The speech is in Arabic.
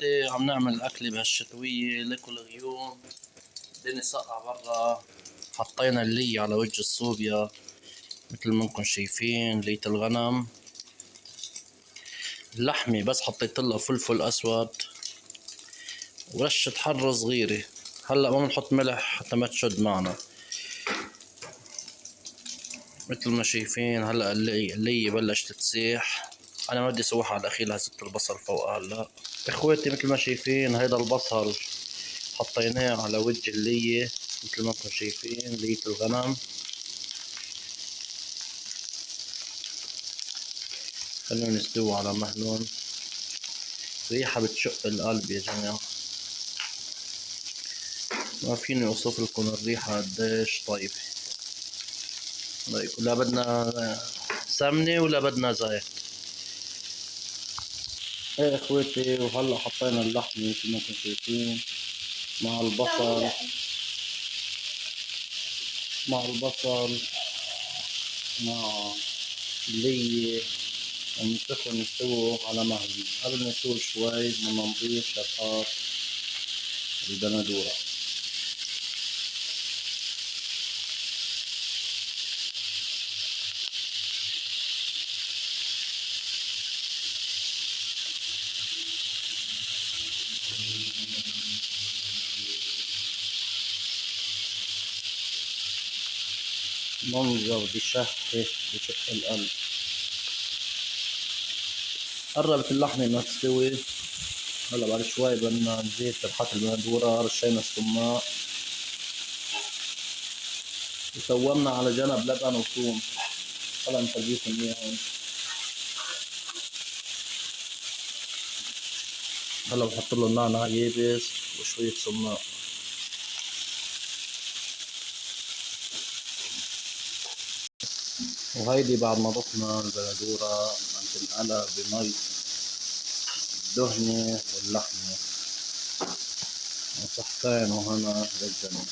اخواتي عم نعمل اكلة بهالشتوية لكل اليوم. الدنيا سقعة برا. حطينا اللي على وجه الصوبيا مثل ما انكم شايفين، لية الغنم. اللحمة بس حطيت لها فلفل اسود ورشة حرة صغيرة. هلا ما بنحط ملح حتى ما تشد معنا. مثل ما شايفين هلا اللي بلشت تسيح. انا ما بدي اسويها على الاخير، هزت البصل فوق هلا. اخواتي مثل ما شايفين هيدا البصل حطيناه على وجه اللية مثل ما انتم شايفين، لية الغنم. خلونا يستووا على مهلهم. ريحة بتشق القلب يا جماعة، ما فيني اوصف لكم الريحة قديش طيبة. لا بدنا سمنة ولا بدنا زيت. ايه اخواتي، وهلا حطينا اللحمة مثل ما انتم شايفين مع البصل مع البصل مع اللية، ومنتخن يستووا على مهل. قبل ما يستووا شوي بدنا نضيف شرحات البندورة. منظر بشهي بشق القلب. قربت اللحمة ما تستوي. هلا بعد شوي بدنا نزيد شرحات البندورة، رشينا السماق وسومنا على جنب لبن وثوم. هلا نفرجيكم اياهم. هلا بحط له نعناع يابس وشوية سماق. وهيدي بعد ما ضفنا البندورة عم تنقلى بمي الدهنة واللحمة. وصحتين وهنا للجميع.